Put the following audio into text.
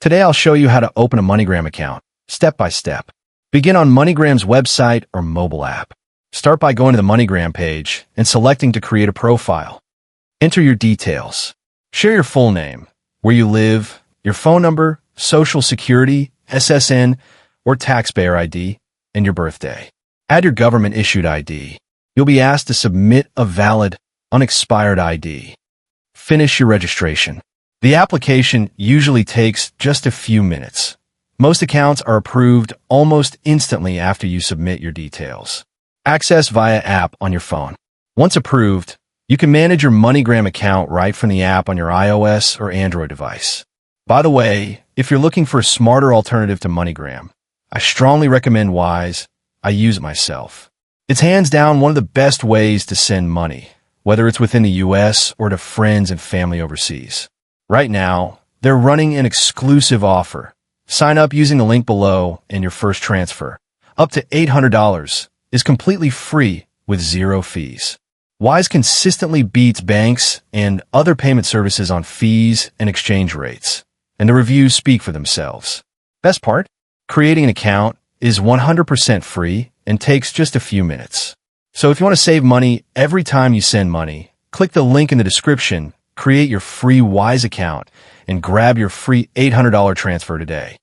Today I'll show you how to open a MoneyGram account, step by step. Begin on MoneyGram's website or mobile app. Start by going to the MoneyGram page and selecting to create a profile. Enter your details. Share your full name, where you live, your phone number, social security, SSN, or taxpayer ID, and your birthday. Add your government-issued ID. You'll be asked to submit a valid, unexpired ID. Finish your registration. The application usually takes just a few minutes. Most accounts are approved almost instantly after you submit your details. Access via app on your phone. Once approved, you can manage your MoneyGram account right from the app on your iOS or Android device. By the way, if you're looking for a smarter alternative to MoneyGram, I strongly recommend Wise. I use it myself. It's hands down one of the best ways to send money, whether it's within the US or to friends and family overseas. Right now, they're running an exclusive offer. Sign up using the link below and your first transfer, up to $800, is completely free with zero fees. Wise consistently beats banks and other payment services on fees and exchange rates, and the reviews speak for themselves. Best part? Creating an account is 100% free and takes just a few minutes. So if you want to save money every time you send money, click the link in the description, create your free Wise account, and grab your free $800 transfer today.